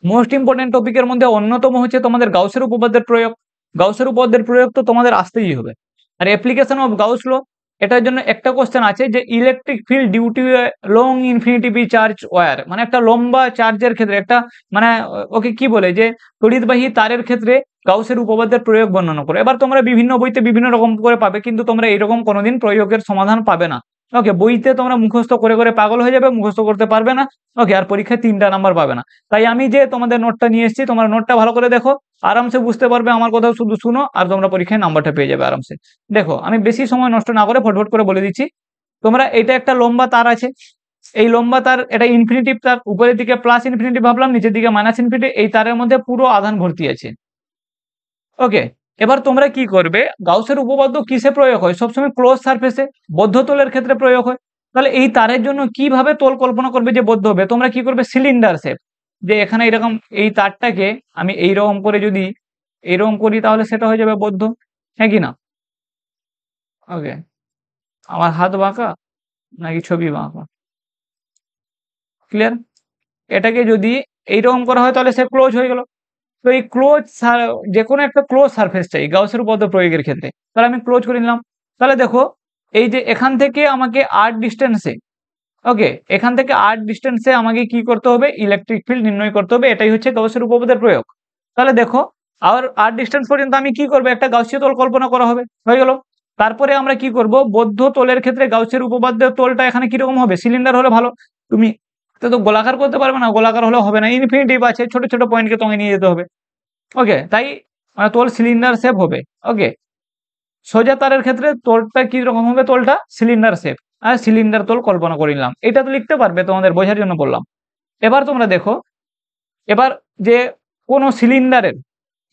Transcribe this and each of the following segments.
Most important টপিকের মধ্যে অন্যতম হচ্ছে তোমাদের গাউসের উপপাদ্যের প্রয়োগ। গাউসের উপপাদ্যের প্রয়োগ তো তোমাদের আসতেই হবে। আর অ্যাপ্লিকেশন অফ গাউস ল, এটার জন্য একটা কোশ্চেন আছে যে electric field due to a long infinitive charge wire, মানে একটা লম্বা চার্জের ক্ষেত্রে একটা মানে ওকে কি বলে যে তড়িৎবাহী তারের ক্ষেত্রে গাউসের উপপাদ্যের প্রয়োগ বর্ণনা করে। এবার তোমরা বিভিন্ন বইতে বিভিন্ন রকম করে পাবে, কিন্তু তোমরা এরকম কোনোদিন প্রয়োগের সমাধান পাবে না। ওকে, বইতে তোমরা মুখস্থ করে করে পাগল হয়ে যাবে, মুখস্থ করতে পারবে না। ওকে, আর পরীক্ষায় 3টা নাম্বার পাবে না। তাই আমি যে তোমাদের নোটটা নিয়ে এসেছি, তোমরা নোটটা ভালো করে দেখো, আরামসে বুঝতে পারবে, আমার কথা শুধু শুনো আর তোমরা পরীক্ষায় নাম্বারটা পেয়ে যাবে আরামসে। দেখো, আমি বেশি সময় নষ্ট না করে ফটফট করে বলে দিচ্ছি। তোমরা এটা একটা লম্বা তার আছে, এই লম্বা তার এটা ইনফিনিটিভ তার, উপরের দিকে প্লাস ইনফিনিটি ভাবলাম, নিচের দিকে মাইনাস ইনফিনিটি, এই তারের মধ্যে পুরো আধান ভর্তি আছে। ওকে, এবার তোমরা কি করবে, গাউসের উপপাদ্য কিসে প্রয়োগ হয়, সবসময় ক্লোজ সারফেসে, বদ্ধ তলের ক্ষেত্রে প্রয়োগ হয়। তাহলে এই তারের জন্য কিভাবে তল কল্পনা করবে যে বদ্ধ হবে, তোমরা কি করবে, সিলিন্ডার শেপ, যে এখানে এরকম এই তারটাকে আমি এইরকম করে যদি এইরকম করি তাহলে সেটা হয়ে যাবে বদ্ধ, হ্যাঁ কি না? ওকে, আমার হাত বাঁকা নাকি ছবি বাঁকা, ক্লিয়ার? এটাকে যদি এইরকম করা হয় তাহলে সে ক্লোজ হয়ে গেল। তো এই ক্লোজ যে কোনো একটা ক্লোজ সারফেস চাই গাউসের উপপাদ্য প্রয়োগের ক্ষেত্রে, তাহলে আমি ক্লোজ করে নিলাম। তাহলে দেখো, এই যে এখান থেকে আমাকে আর ডিস্টেন্সে, ওকে, এখান থেকে আর ডিস্টেন্সে আমাকে কি করতে হবে, ইলেকট্রিক ফিল্ড নির্ণয় করতে হবে, এটাই হচ্ছে গাউসের উপপাদ্যের প্রয়োগ। তাহলে দেখো, আর ডিস্টেন্স পর্যন্ত আমি কি করবো, একটা গাউসীয় তল কল্পনা করা হবে, হয়ে গেল। তারপরে আমরা কি করব, বদ্ধ তলের ক্ষেত্রে গাউসের উপপাদ্যের তলটা এখানে কিরকম হবে, সিলিন্ডার হলে ভালো। তুমি তো গোলাকার করতে পারবে না, গোলাকার হলে হবে না, ইনফিনিটিভ আছে, ছোট ছোট পয়েন্টকে তোমাকে নিয়ে যেতে হবে। ওকে, তাই তল সিলিন্ডার শেপ হবে। ওকে, সোজা তারের ক্ষেত্রে তলটা কি রকম হবে, তলটা সিলিন্ডার শেপ, আর সিলিন্ডার তল কল্পনা করে নিলাম। এটা তো লিখতে পারবে, তোমাদের বোঝার জন্য বললাম। এবার তোমরা দেখো, এবার যে কোনো সিলিন্ডারের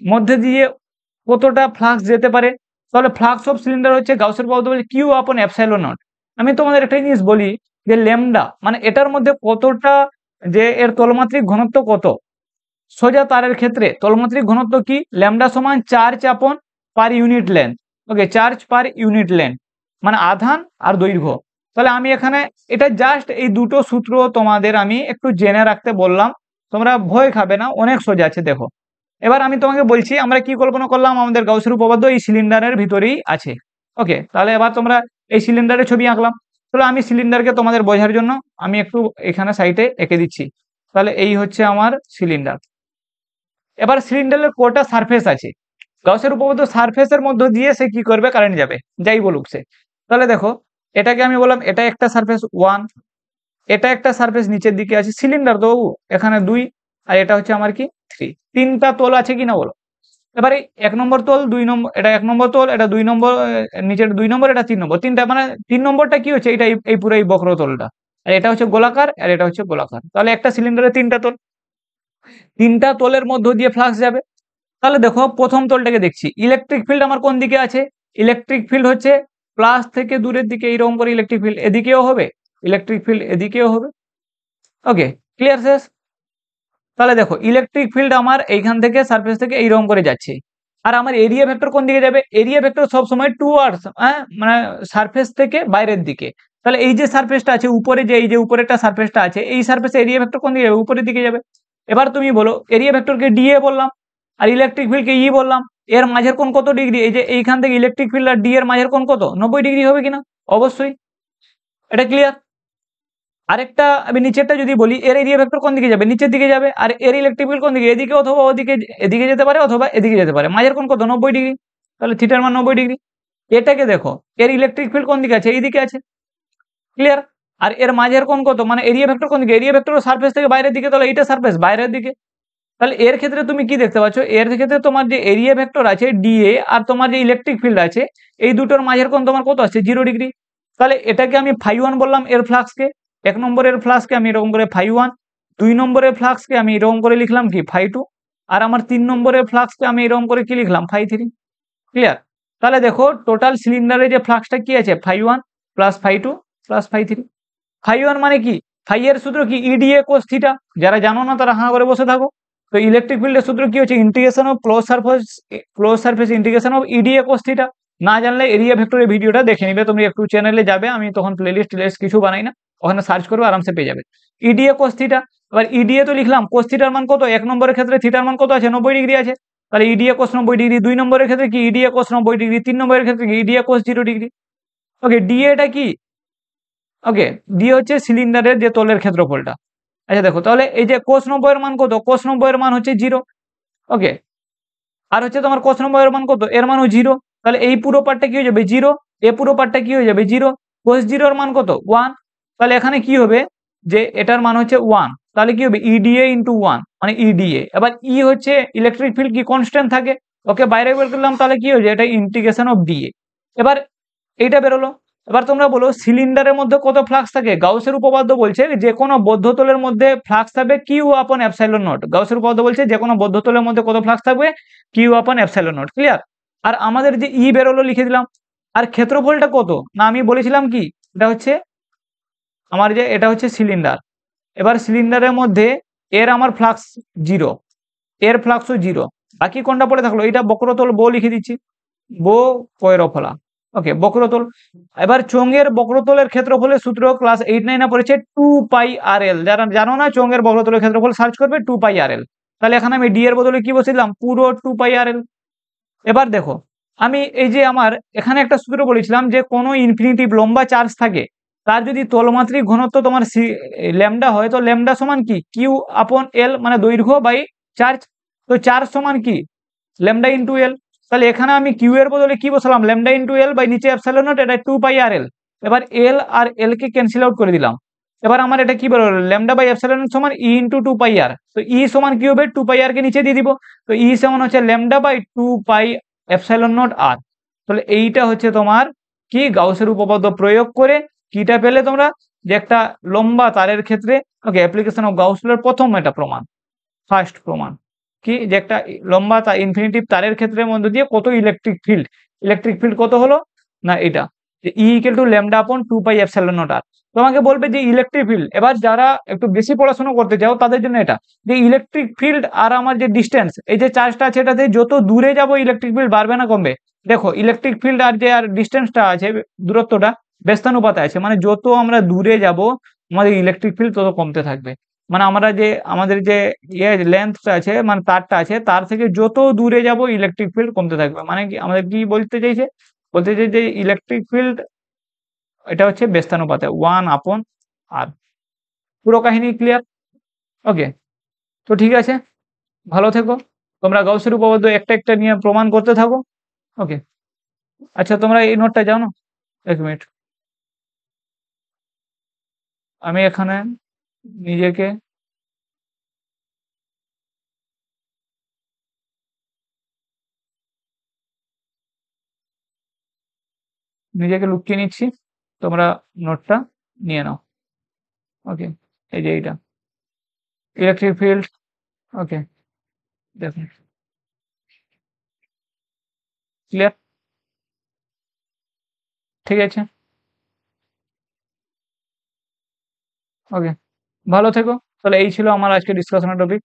মধ্যে দিয়ে কতটা ফ্লাক্স যেতে পারে, তাহলে ফ্লাক্স অফ সিলিন্ডার হচ্ছে গাউসের উপপাদ্য বলে কিউ আপন এপসাইলন নট। আমি তোমাদের একটা জিনিস বলি যে ল্যামডা মানে এটার মধ্যে কতটা, যে এর তলমাত্রিক ঘনত্ব কত, সোজা তারের ক্ষেত্রে তলমাত্রিক ঘনত্ব কি, ল্যামডা সমান চার্জ আপন পার ইউনিট লেন্থ। ওকে, চার্জ পার ইউনিট লেন্থ মানে আধান আর দৈর্ঘ্য। তাহলে আমি এখানে এটা জাস্ট এই দুটো সূত্র তোমাদের আমি একটু জেনে রাখতে বললাম, তোমরা ভয় খাবে না, অনেক সোজা আছে। দেখো, এবার আমি তোমাকে বলছি আমরা কি কল্পনা করলাম, আমাদের গাউসের উপপাদ্য এই সিলিন্ডারের ভিতরেই আছে। ওকে, তাহলে এবার তোমরা এই সিলিন্ডারের ছবি আঁকলাম। তাহলে আমি সিলিন্ডারকে তোমাদের বোঝার জন্য আমি একটু এখানে সাইডে এঁকে দিচ্ছি। তাহলে এই হচ্ছে আমার সিলিন্ডার। এবার সিলিন্ডারের কটা সারফেস আছে, গাউসের উপপাদ্য সারফেসের মধ্য দিয়ে সে কি করবে, কারেন্ট যাবে, যাই বলুক সে। তাহলে দেখো, এটাকে আমি বললাম এটা একটা সারফেস 1, এটা একটা সারফেস নিচের দিকে আছে, সিলিন্ডার তো এখানে 2, আর এটা হচ্ছে আমার কি 3, তিনটা তল আছে কিনা বলো। এবারে 1 নম্বর তল, 2 নম্বর, এটা 1 নম্বর তল, এটা 2 নম্বর, নিচের 2 নম্বর, এটা 3 নম্বর, তিনটা, মানে 3 নম্বরটা কি হচ্ছে, এটা এই পুরো এই বক্রতলটা, আর এটা হচ্ছে গোলাকার, আর এটা হচ্ছে গোলাকার। তাহলে একটা সিলিন্ডারে তিনটা তল, তিনটা তলের মধ্য দিয়ে ফ্লাক্স যাবে। তাহলে দেখো, প্রথম তলটাকে দেখছি, ইলেকট্রিক ফিল্ড আমার কোন দিকে আছে, ইলেকট্রিক ফিল্ড হচ্ছে প্লাস থেকে দূরের দিকে, এইরকম করে ইলেকট্রিক ফিল্ড এদিকেও হবে, ইলেকট্রিক ফিল্ড এদিকেও হবে। ওকে, ক্লিয়ার, শেষ। তাহলে দেখো, ইলেকট্রিক ফিল্ড আমার এইখান থেকে সারফেস থেকে এইরকম করে যাচ্ছে, আর আমার এরিয়া ভেক্টর কোন দিকে যাবে, এরিয়া ভেক্টর সব সময় টুয়ার্ডস, মানে সারফেস থেকে বাইরের দিকে। তাহলে এই যে সারফেসটা আছে উপরে, যে এই যে উপরেরটা সারফেসটা আছে, এই সারফেসে এরিয়া ভেক্টর কোন দিকে যাবে, উপরের দিকে যাবে। এবার তুমি বলো, এরিয়া ভেক্টরকে ডিএ বললাম আর ইলেকট্রিক ফিল্ডকে ই বললাম, এর মাঝের কোণ কত ডিগ্রি, এই যে এইখান থেকে ইলেকট্রিক ফিল্ড আর ডি এর মাঝের কোণ কত, 90 ডিগ্রি হবে কিনা, অবশ্যই। এটা ক্লিয়ার? আরেকটা আমি নিচেরটা যদি বলি, এর এরিয়া ভেক্টর কোন দিকে যাবে, নিচের দিকে যাবে, আর এর ইলেকট্রিক ফিল্ড কোন দিকে, এদিকে অথবা ওদিকে, এদিকে যেতে পারে অথবা এদিকে যেতে পারে, মাঝের কোণ কত, 90 ডিগ্রি। তাহলে থিটার মান 90 ডিগ্রি। এটাকে দেখো, এর ইলেকট্রিক ফিল্ড কোন দিকে আছে, এইদিকে আছে, ক্লিয়ার? আর এর মাঝের কোণ কত, মানে এরিয়া ভেক্টর কোন দিকে, এরিয়া ভেক্টর সারফেস থেকে বাইরের দিকে, তাহলে এইটা সারফেস বাইরের দিকে। তাহলে এর ক্ষেত্রে তুমি কি দেখতে পাচ্ছ, এর ক্ষেত্রে তোমার যে এরিয়া ভেক্টর আছে ডিএ আর তোমার যে ইলেকট্রিক ফিল্ড আছে, এই দুটোর মাঝের কোণ তোমার কত আসছে, 0 ডিগ্রি। তাহলে এটাকে আমি φ1 বললাম, এর ফ্লাক্সকে 1 নম্বরের ফ্লাক্সকে আমি এরকম করে φ1, 2 নম্বরের ফ্লাক্সকে আমি এরকম করে লিখলাম কি φ2, আর আমার 3 নম্বরের ফ্লাক্সকে আমি এরকম করে কি লিখলাম φ3। ক্লিয়ার? তাহলে দেখো, টোটাল সিলিন্ডারে যে ফ্লাক্সটা কি আছে, φ1 প্লাস φ2 প্লাস ফ3। φ1 মানে কি, ফাই এর সূত্র কি, ইডিএ কোস থিটা, যারা জানো না তারা হাঁ করে বসে থাকো। তো ইলেকট্রিক ফিল্ডের সূত্র কি হচ্ছে, integration of close surface integration of ইডিএ cos theta. না জানলে এরিয়া ভেক্টরের ভিডিওটা দেখে নিবে, তুমি একটু চ্যানেলে যাবে, আমি তখন প্লেলিস্ট কিছু বানাই না, ওখানে সার্চ করবে, আরামসে পেয়ে যাবে ইডিএ কোস থিটা। এবার ইডিএ তো লিখলাম কোস থিটার মান কত, 1 নম্বরের ক্ষেত্রে থিটার মান কত আছে, 90 ডিগ্রি আছে, তাহলে ইডিএ কোস 90 ডিগ্রি। 2 নম্বরের ক্ষেত্রে কি ইডিএ কোস 90 ডিগ্রি। 3 নম্বরের ক্ষেত্রে কি ইডিএ কোস 0 ডিগ্রি। ওকে, ডিএটা কি, ওকে, ডি হচ্ছে সিলিন্ডারের যে তলের ক্ষেত্রফলটা। আচ্ছা দেখো, তাহলে এই যে কোস 90 এর মান কত, কোস 90 এর মান হচ্ছে 0। ওকে, আর হচ্ছে তোমার কোস 90 এর মান কত, এর মানও 0। তাহলে এই পুরো পার্টটা কি হয়ে যাবে 0, এ পুরো পার্টটা কি হয়ে যাবে 0। কোস 0 এর মান কত 1, তাহলে এখানে কি হবে যে এটার মান হচ্ছে 1, তাহলে কি হবে ইডিএ ইন্টু 1 মানে ইডিএ। এবার ই হচ্ছে ইলেকট্রিক ফিল্ড কি কনস্ট্যান্ট থাকে, ওকে বাইরে বের করলাম, তাহলে কি হয়ে যায় এটা ইন্টিগ্রেশন অফ ডিএ। এবার এইটা বেরোলো। এবার তোমরা বলো সিলিন্ডারের মধ্যে কত ফ্লাক্স থাকে, গাউসের উপপাদ্য বলছে যে কোনো বদ্ধতলের মধ্যে ফ্লাক্স থাকবে কিউ আপন এপসাইলন নট। গাউসের উপপাদ্য বলছে যে কোনো বদ্ধতলের মধ্যে কত ফ্লাক্স থাকবে, কিউ আপন এপসাইলন নট। ক্লিয়ার। আর আমাদের যে ই বেরোলো লিখে দিলাম। আর ক্ষেত্রফলটা কত না, আমি বলেছিলাম কি এটা হচ্ছে আমার যে এটা হচ্ছে সিলিন্ডার। এবার সিলিন্ডারের মধ্যে এর আমার ফ্লাক্স 0, এর ফ্লাক্সও 0, বাকি কোনটা পড়ে থাকলো, এটা বক্রতল বো লিখে দিচ্ছি, বো পয়রফলা। ওকে, বক্রতল। এবার চোঙের বক্রতলের ক্ষেত্রফলের সূত্র ক্লাস 8-9 এ পড়েছে 2πr_l। যারা জানো না চোঙের বক্রতলের ক্ষেত্রফল সার্চ করবে 2πr_l। তাহলে এখানে আমি ডি এর বদলে কি বসিলাম, পুরো 2πr_l। এবার দেখো আমি এই যে আমার এখানে একটা সূত্র বলেছিলাম যে কোনো ইনফিনিটিভ লম্বা চার্জ থাকে, তার যদি তলমাত্রিক ঘনত্ব তোমার ল্যামডা হয়, তো ল্যামডা সমান কি কিউ আপন এল মানে দৈর্ঘ্য বাই চার্জ। তো চার্জ সমান কি ল্যামডা ইন্টু এল। তাহলে এখানে আমি কিউ এর বদলে কি বসালাম, ল্যামডা ইন্টু এল বাই নিচে এপসাইলন নট, এটা 2πr_l। এবার এল আর এল কে ক্যান্সেল আউট করে দিলাম। এবার আমার এটা কি বেরোলো, ল্যামডা বাই এপসাইলন নট সমান ই ইন্টু 2πr। তো ই সমান কি হবে, 2πr কে নিচে দিয়ে দিব। তো ই সমান হচ্ছে ল্যামডা বাই 2π এপসাইলন নট আর। তাহলে এইটা হচ্ছে তোমার কি গাউসের উপপাদ্য প্রয়োগ করে কিটা পেলে তোমরা, যে একটা লম্বা তারের ক্ষেত্রে, ওকে, অ্যাপ্লিকেশন অফ গাউস লর প্রথম এটা প্রমাণ, ফার্স্ট প্রমাণ কি যে একটা লম্বা ইনফিনিটিভ তারের ক্ষেত্রের মধ্যে দিয়ে কত ইলেকট্রিক ফিল্ড, ইলেকট্রিক ফিল্ড কত হলো না এটা যে ই ইকুয়াল টু ল্যামডা আপন 2π এপসাইলন নট আর। তোমাকে বলবে যে ইলেকট্রিক ফিল্ড, এবার যারা একটু বেশি পড়াশোনা করতে চাও তাদের জন্য এটা যে ইলেকট্রিক ফিল্ড আর আমার যে ডিস্টেন্স, এই যে চার্জটা আছে এটাতে যত দূরে যাব ইলেকট্রিক ফিল্ড বাড়বে না কমবে। দেখো ইলেকট্রিক ফিল্ড আর যে আর ডিস্টেন্সটা আছে দূরত্বটা ব্যস্তানুপাতে আছে, মানে যত আমরা দূরে যাব আমাদের ইলেকট্রিক ফিল্ড তত কমতে থাকবে। মানে আমরা যে আমাদের যে লেন্থটা আছে মানে তারটা আছে তার থেকে যত দূরে যাব ইলেকট্রিক ফিল্ড কমতে থাকবে। মানে কি আমাদের কি বলতে চাইছে, বলতে চাইছে যে ইলেকট্রিক ফিল্ড এটা হচ্ছে ব্যস্তানুপাতে 1/r। পুরো কাহিনী ক্লিয়ার। ওকে, তো ঠিক আছে, ভালো থেকো। তোমরা গাউসের উপপাদ্য একটা একটা নিয়ে প্রমাণ করতে থাকো। ওকে, আচ্ছা তোমরা এই নোটটা জানো, 1 মিনিট আমি এখানে নিজেকে নিজেকে লুকিয়ে নিচ্ছি, তোমরা নোটটা নিয়ে নাও। ওকে, এই যে এইটা ইলেকট্রিক ফিল্ড। ওকে, দেখুন ক্লিয়ার, ঠিক আছে। ওকে, ভালো থেকো। তাহলে এই ছিল আমার আজকে ডিসকাশনের টপিক।